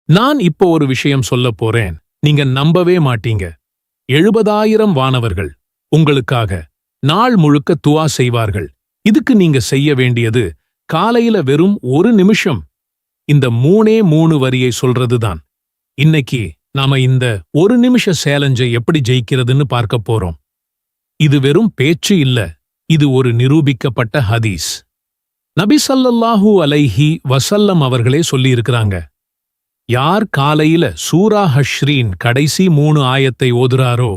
நான் இப்போ ஒரு விஷயம் சொல்லப் போறேன். நீங்க நம்பவே மாட்டீங்க. 70,000 வானவர்கள் உங்களுக்காக நாள் முழுக்க துஆ செய்வார்கள். இதுக்கு நீங்க செய்ய வேண்டியது காலையில வெறும் 1 நிமிஷம் இந்த 3 வரியை சொல்றதுதான். இன்னைக்கு நாம இந்த 1 நிமிஷ சேலஞ்சை எப்படி ஜெயிக்கிறதுன்னு பார்க்க போறோம். இது வெறும் பேச்சு இல்ல, இது ஒரு நிரூபிக்கப்பட்ட ஹதீஸ். நபி ஸல்லல்லாஹு அலைஹி வஸல்லம் அவர்களே சொல்லியிருக்கிறாங்க, யார் காலையில சூரா ஹஷ்ரீன் கடைசி 3 ஆயத்தை ஓதுறாரோ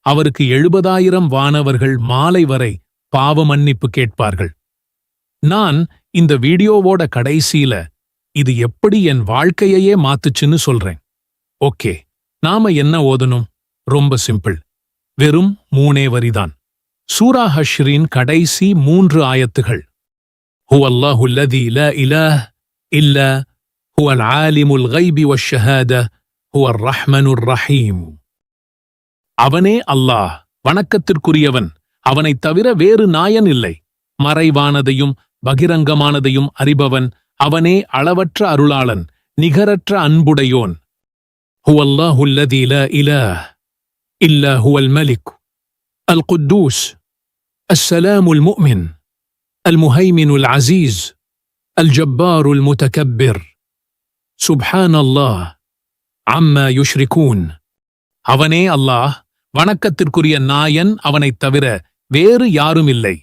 அவருக்கு 70,000 வானவர்கள் மாலை வரை பாவ மன்னிப்பு கேட்பார்கள். நான் இந்த வீடியோவோட கடைசியில இது எப்படி என் வாழ்க்கையையே மாத்துச்சுன்னு சொல்றேன். ஓகே, நாம என்ன ஓதணும்? ரொம்ப சிம்பிள், வெறும் 3 வரிதான். சூரா ஹஷ்ரீன் கடைசி 3 ஆயத்துகள். ஹுவல்லாஹு அல்லதி லா இலாஹ இல்லா ஹுவல் ஆலிமுல் கைபி வஷ்ஷஹாதா ஹுவர் ரஹ்மானுர் ரஹீம். அவனே அல்லாஹ், வணக்கத்திற்குரியவன், அவனைத் தவிர வேறு நாயன் இல்லை. மறைவானதையும் பகிரங்கமானதையும் அறிபவன், அவனே அளவற்ற அருளாளன், நிகரற்ற அன்புடையோன். ஹுவல்லாஹு அல்லதி லா இலாஹ இல்லா ஹுவல் மலிக் அல் குத்தூஸ் அஸ்ஸலாமுல் முஃமின் அல் முஹைமினுல் அஸீஸ் அல் ஜப்பாருல் முதகப்பிர் சுப்ஹானல்லாஹ் அம்மா யுஷ்ரிகூன். அவனே அல்லாஹ், வணக்கத்திற்குரிய நாயன், அவனைத் தவிர வேறு யாரும் இல்லை.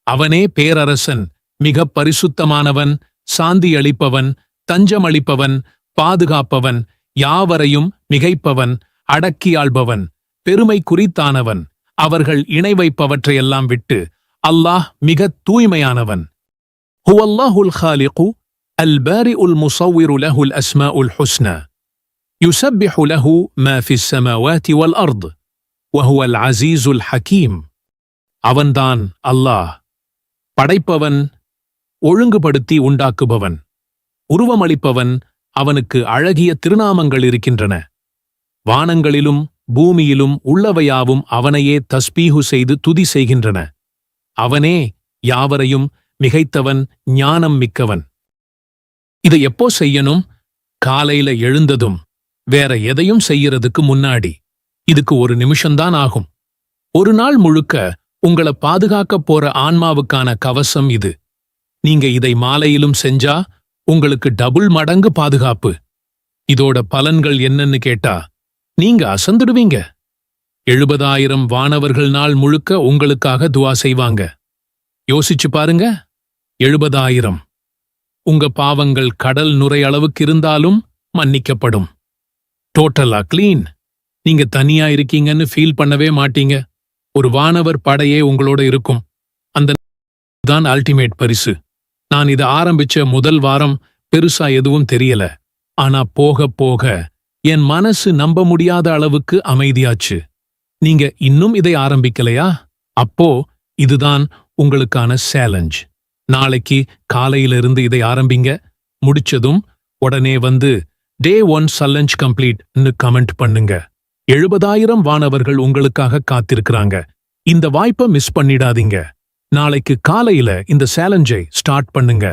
அவனே பேரரசன், மிகப் பரிசுத்தமானவன், சாந்தி அளிப்பவன், தஞ்சமளிப்பவன், பாதுகாப்பவன், யாவரையும் மிகைப்பவன், அடக்கியாள்பவன், பெருமை குறித்தானவன். அவர்கள் இணை வைப்பவற்றையெல்லாம் விட்டு அல்லாஹ் மிகத் தூய்மையானவன். ஹுவல்லாஹுல் ஹாலிகு அல் பாரிஉல் முஸவ்விரு லஹுல் அஸ்மாஉல் ஹுஸ்னா யுஸப்பிஹு லஹு மா ஃபிஸ் ஸமாவாதி வல் அர்த் வஹுவல் அஸீஸுல் ஹகீம். அவன்தான் அல்லாஹ், படைப்பவன், ஒழுங்குபடுத்தி உண்டாக்குபவன், உருவமளிப்பவன். அவனுக்கு அழகிய திருநாமங்கள் இருக்கின்றன. வானங்களிலும் பூமியிலும் உள்ளவையாவும் அவனையே தஸ்பீஹு செய்து துதி செய்கின்றன. அவனே யாவரையும் மிகைத்தவன், ஞானம் மிக்கவன். இதை எப்போ செய்யணும்? காலையில எழுந்ததும், வேற எதையும் செய்யறதுக்கு முன்னாடி. இதுக்கு 1 நிமிஷம்தான் ஆகும். ஒரு நாள் முழுக்க உங்கள பாதுகாக்கப் போற ஆன்மாவுக்கான கவசம் இது. நீங்க இதை மாலையிலும் செஞ்சா உங்களுக்கு டபுள் மடங்கு பாதுகாப்பு. இதோட பலன்கள் என்னன்னு கேட்டா நீங்க அசந்துடுவீங்க. 70,000 வானவர்கள் நாள் முழுக்க உங்களுக்காக துஆ செய்வாங்க. யோசிச்சு பாருங்க, 70,000. உங்க பாவங்கள் கடல் நுரை அளவுக்கு இருந்தாலும் மன்னிக்கப்படும். டோட்டலா கிளீன். நீங்க தனியா இருக்கீங்கன்னு ஃபீல் பண்ணவே மாட்டீங்க. ஒரு வானவர் படையே உங்களோட இருக்கும். அந்த தான் அல்டிமேட் பரிசு. நான் இதை ஆரம்பிச்ச முதல் வாரம் பெருசா எதுவும் தெரியல. ஆனா போக போக என் மனசு நம்ப முடியாத அளவுக்கு அமைதியாச்சு. நீங்க இன்னும் இதை ஆரம்பிக்கலையா? அப்போ இதுதான் உங்களுக்கான சேலஞ்ச். நாளைக்கு காலையிலிருந்து இதை ஆரம்பிங்க. முடிச்சதும் உடனே வந்து டே 1 சல்லஞ்ச் கம்ப்ளீட்னு கமெண்ட் பண்ணுங்க. 70,000 வானவர்கள் உங்களுக்காக காத்திருக்கிறாங்க. இந்த வாய்ப்பை மிஸ் பண்ணிடாதீங்க. நாளைக்கு காலையில இந்த சேலஞ்சை ஸ்டார்ட் பண்ணுங்க.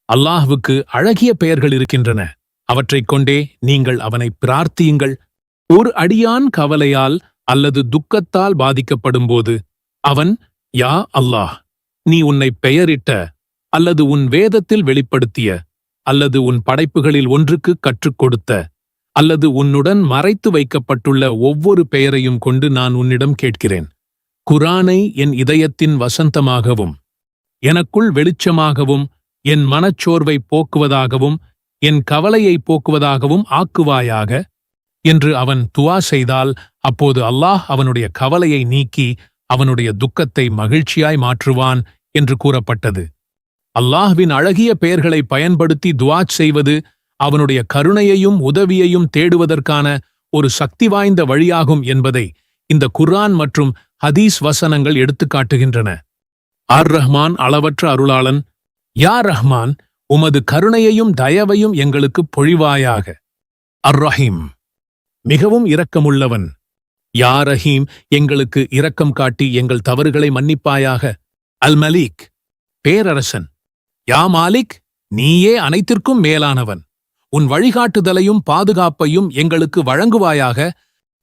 அல்லாஹ்வுக்கு அழகிய பெயர்கள் இருக்கின்றன. அவற்றைக் கொண்டே நீங்கள் அவனை பிரார்த்தியுங்கள். ஒரு அடியான் கவலையால் அல்லது துக்கத்தால் பாதிக்கப்படும்போது அவன், யா அல்லாஹ், நீ உன்னை பெயரிட்ட அல்லது உன் வேதத்தில் வெளிப்படுத்திய அல்லது உன் படைப்புகளில் ஒன்றுக்கு கற்றுக் கொடுத்த அல்லது உன்னுடன் மறைத்து வைக்கப்பட்டுள்ள ஒவ்வொரு பெயரையும் கொண்டு நான் உன்னிடம் கேட்கிறேன். குர்ஆனை என் இதயத்தின் வசந்தமாகவும் எனக்குள் வெளிச்சமாகவும் என் மனச்சோர்வை போக்குவதாகவும் என் கவலையை போக்குவதாகவும் ஆக்குவாயாக என்று அவன் துஆ செய்தால், அப்போது அல்லாஹ் அவனுடைய கவலையை நீக்கி அவனுடைய துக்கத்தை மகிழ்ச்சியாய் மாற்றுவான் என்று கூறப்பட்டது. அல்லாஹ்வின் அழகிய பெயர்களை பயன்படுத்தி துஆ செய்வது அவனுடைய கருணையையும் உதவியையும் தேடுவதற்கான ஒரு சக்தி வாய்ந்த வழியாகும் என்பதை இந்த குர்ஆன் மற்றும் ஹதீஸ் வசனங்கள் எடுத்துக்காட்டுகின்றன. அர் ரஹ்மான், அளவற்ற அருளாளன். யா ரஹ்மான், உமது கருணையையும் தயவையும் எங்களுக்கு பொழிவாயாக. அர் ரஹீம், மிகவும் இரக்கமுள்ளவன். யா ரஹீம், எங்களுக்கு இரக்கம் காட்டி எங்கள் தவறுகளை மன்னிப்பாயாக. அல் மலீக், பேரரசன். யா மாலிக், நீயே அனைத்திற்கும் மேலானவன். உன் வழிகாட்டுதலையும் பாதுகாப்பையும் எங்களுக்கு வழங்குவாயாக.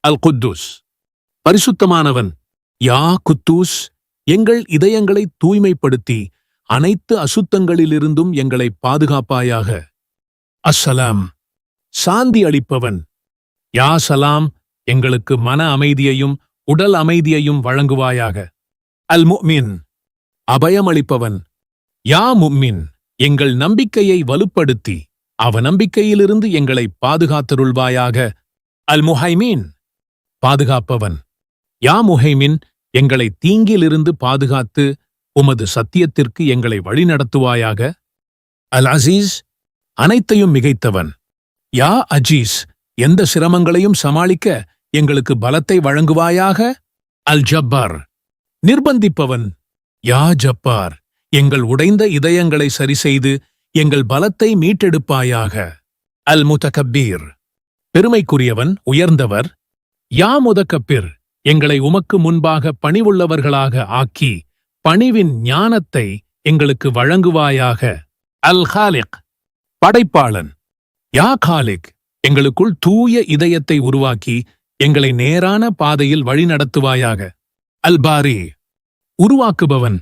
அல் குத்தூஸ், பரிசுத்தமானவன். யா குத்தூஸ், எங்கள் இதயங்களை தூய்மைப்படுத்தி அனைத்து அசுத்தங்களிலிருந்தும் எங்களை பாதுகாப்பாயாக. அஸ்ஸலாம், சாந்தி அளிப்பவன். யா சலாம், எங்களுக்கு மன அமைதியையும் உடல் அமைதியையும் வழங்குவாயாக. அல் முஃமின், அபயமளிப்பவன். யா முஃமின், எங்கள் நம்பிக்கையை வலுப்படுத்தி அவநம்பிக்கையிலிருந்து எங்களை பாதுகாத்தருள்வாயாக. அல் முஹைமீன், பாதுகாப்பவன். யா முஹைமின், எங்களை தீங்கிலிருந்து பாதுகாத்து உமது சத்தியத்திற்கு எங்களை வழிநடத்துவாயாக. அல் அசீஸ், அனைத்தையும் மிகைத்தவன். யா அஜீஸ், எந்த சிரமங்களையும் சமாளிக்க எங்களுக்கு பலத்தை வழங்குவாயாக. அல் ஜப்பார், நிர்பந்திப்பவன். யா ஜப்பார், எங்கள் உடைந்த இதயங்களை சரிசெய்து எங்கள் பலத்தை மீட்டெடுப்பாயாக. அல் முதகப்பீர், பெருமைக்குரியவன், உயர்ந்தவர். யா முதக்கப்பிர், எங்களை உமக்கு முன்பாக பணிவுள்ளவர்களாக ஆக்கி பணிவின் ஞானத்தை எங்களுக்கு வழங்குவாயாக. அல் காலிக், படைப்பாளன். யா காலிக், எங்களுக்குள் தூய இதயத்தை உருவாக்கி எங்களை நேரான பாதையில் வழிநடத்துவாயாக. அல் பாரி, உருவாக்குபவன்.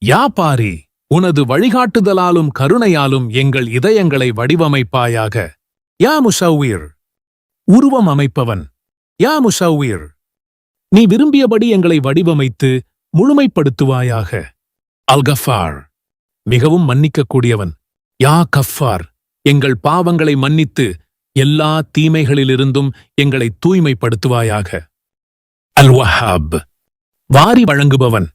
யா பாரி, உனது வழிகாட்டுதலாலும் கருணையாலும் எங்கள் இதயங்களை வடிவமைப்பாயாக. யா முசவ்விர், உருவம் அமைப்பவன். யா முசவ்விர், நீ விரும்பியபடி எங்களை வடிவமைத்து முழுமைப்படுத்துவாயாக. அல் கஃபார், மிகவும் மன்னிக்கக்கூடியவன். யா கஃபார், எங்கள் பாவங்களை மன்னித்து எல்லா தீமைகளிலிருந்தும் எங்களை தூய்மைப்படுத்துவாயாக. அல் வஹாப், வாரி வழங்குபவன்.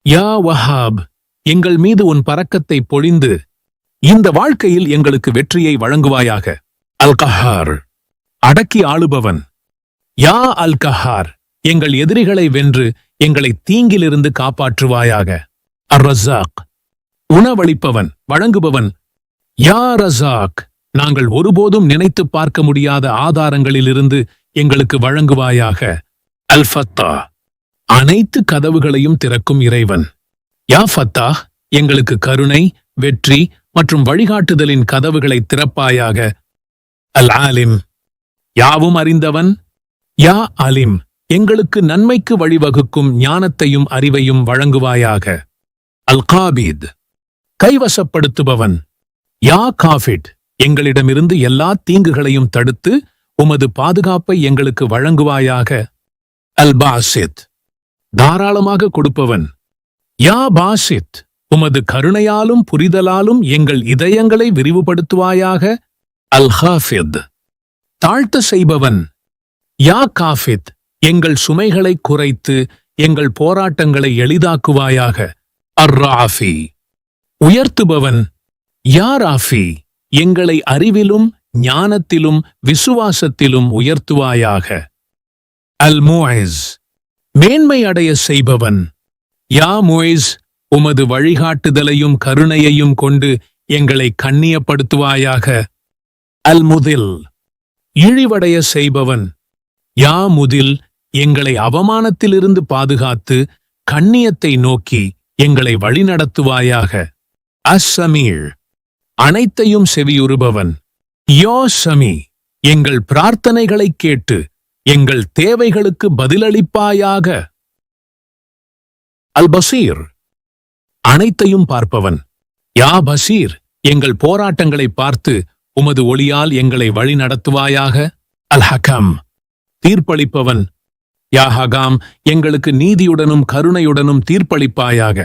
யா வஹாப், எங்கள் மீது உன் பரக்கத்தை பொழிந்து இந்த வாழ்க்கையில் எங்களுக்கு வெற்றியை வழங்குவாயாக. அல் கஹார், அடக்கி ஆளுபவன். யா அல் கஹார், எங்கள் எதிரிகளை வென்று எங்களை தீங்கிலிருந்து காப்பாற்றுவாயாக. அர் ரஸாக், உணவளிப்பவன், வழங்குபவன். யா ரஸாக், நாங்கள் ஒருபோதும் நினைத்து பார்க்க முடியாத ஆதாரங்களிலிருந்து எங்களுக்கு வழங்குவாயாக. அல் ஃபத்தா, அனைத்து கதவுகளையும் திறக்கும் இறைவன். யா ஃபத்தாஹ், எங்களுக்கு கருணை, வெற்றி மற்றும் வழிகாட்டுதலின் கதவுகளை திறப்பாயாக. அல் ஆலிம், யாவும் அறிந்தவன். யா அலிம், எங்களுக்கு நன்மைக்கு வழிவகுக்கும் ஞானத்தையும் அறிவையும் வழங்குவாயாக. அல் காபீத், கைவசப்படுத்துபவன். யா காஃபிட், எங்களிடமிருந்து எல்லா தீங்குகளையும் தடுத்து உமது பாதுகாப்பை எங்களுக்கு வழங்குவாயாக. அல் பாசித், தாராளமாக கொடுப்பவன். யா பாசித், உமது கருணையாலும் புரிதலாலும் எங்கள் இதயங்களை விரிவுபடுத்துவாயாக. அல் ஹாஃபித், தாழ்த்த செய்பவன். யா காஃபித், எங்கள் சுமைகளை குறைத்து எங்கள் போராட்டங்களை எளிதாக்குவாயாக. அர் ராஃபி, உயர்த்துபவன். யா ராஃபி, எங்களை அறிவிலும் ஞானத்திலும் விசுவாசத்திலும் உயர்த்துவாயாக. அல் முஇஸ், மேன்மை அடைய செய்பவன். யா முஇஸ், உமது வழிகாட்டுதலையும் கருணையையும் கொண்டு எங்களை கண்ணியப்படுத்துவாயாக. அல் முதில், இழிவடைய செய்பவன். யா முதில், எங்களை அவமானத்திலிருந்து பாதுகாத்து கண்ணியத்தை நோக்கி எங்களை வழிநடத்துவாயாக. அஸ்ஸமீர், அனைத்தையும் செவியுறுபவன். யோ சமி, எங்கள் பிரார்த்தனைகளைக் கேட்டு எங்கள் தேவைகளுக்கு பதிலளிப்பாயாக. அல் பசீர், அனைத்தையும் பார்ப்பவன். யா பசீர், எங்கள் போராட்டங்களை பார்த்து உமது ஒளியால் எங்களை வழிநடத்துவாயாக. அல் ஹகம், தீர்ப்பளிப்பவன். யா ஹகாம், எங்களுக்கு நீதியுடனும் கருணையுடனும் தீர்ப்பளிப்பாயாக.